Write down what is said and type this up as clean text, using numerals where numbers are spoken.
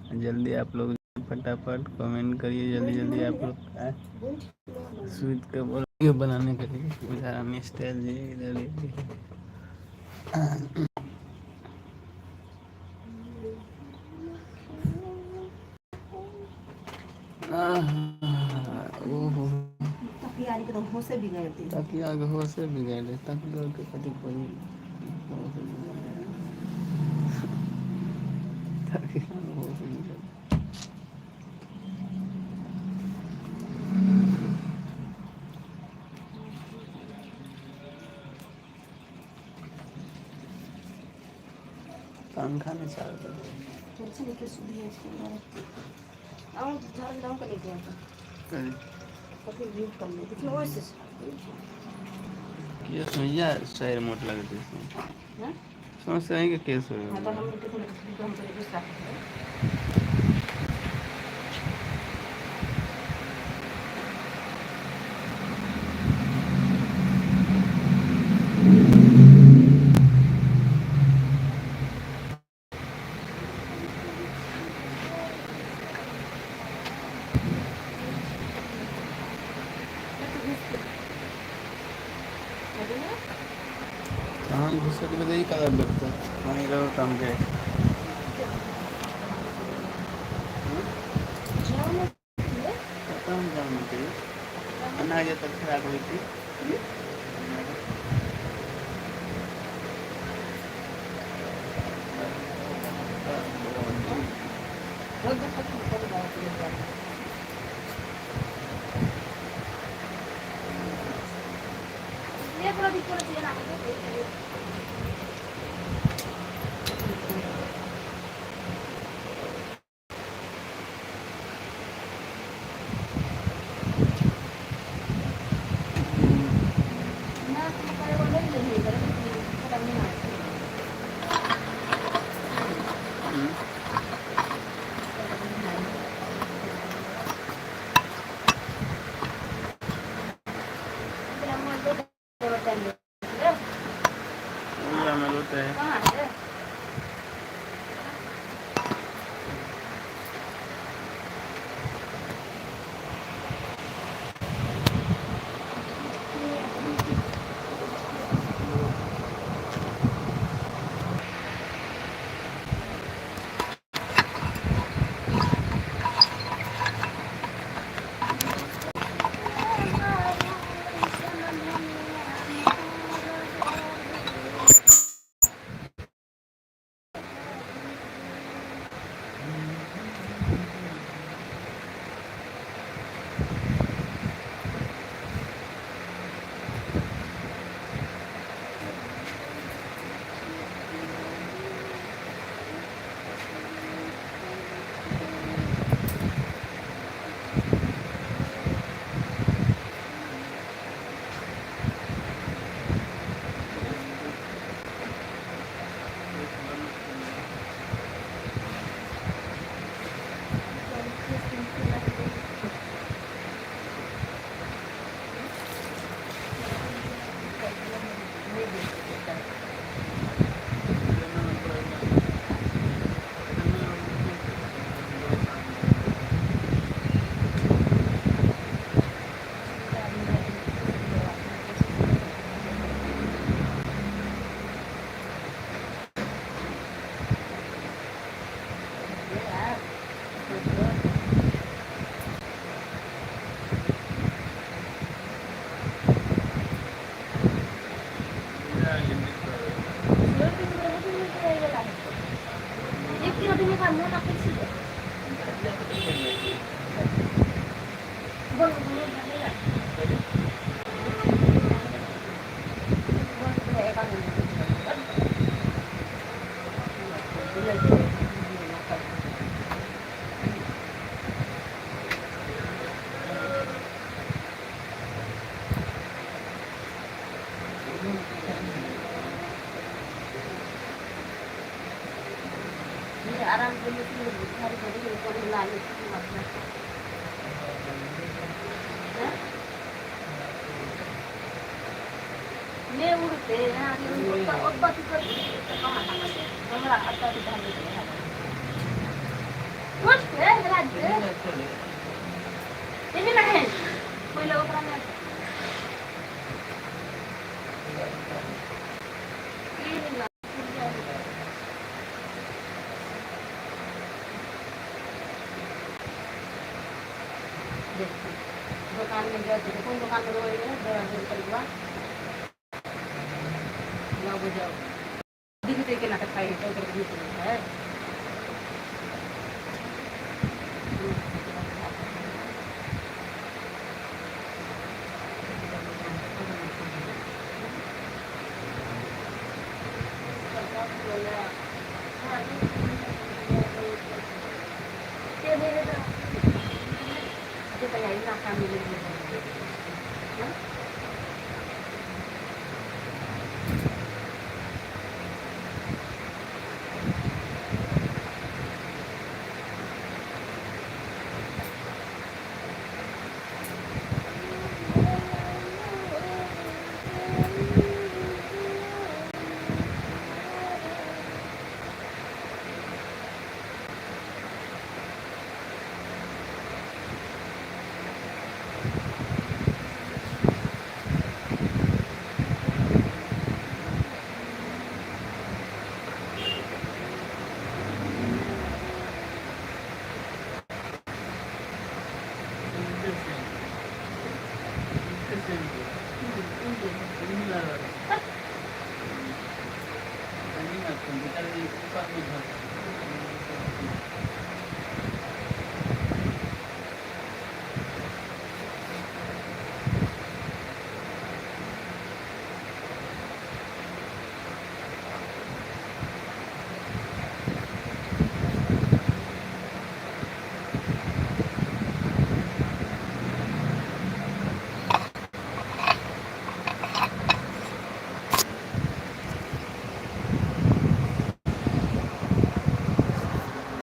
जल्दी आप लोग फटाफट कमेंट करिए, जल्दी जल्दी आप लोग स्वीट का वीडियो बनाने के लिए। इधर मिस्टर जी, इधर ओहो तकिया के होशे बिगाड़ दे, तकिया के होशे बिगाड़ दे, तकिया के कथी कोई तकिया के होश बिगाड़ दे। पंखा में चाल दे चल के सुधी है आऊं झाड़ डाउन कर लेते हैं तो फिर व्यू कर ले देखिए वैसे केस में या शायर मोट लगते हैं समझ आएंगे केस हो हां तो हम कितने हम तो दूसरा हाँ दूसरे को यही कलर लगता है वहीं रहो कम के खत्म जाने के अनाज तक खराब हुई थी ये पूरा दिक्कत है ना आराम से मैं उड़ते हैं Ini lain. Boleh ukuran ini lah. दुकान में गए थे कौन दुकान में गए थे दो परिवार ना बुझाओ दिखते के नाटक खाई तो कर दी है Kita yain lah kami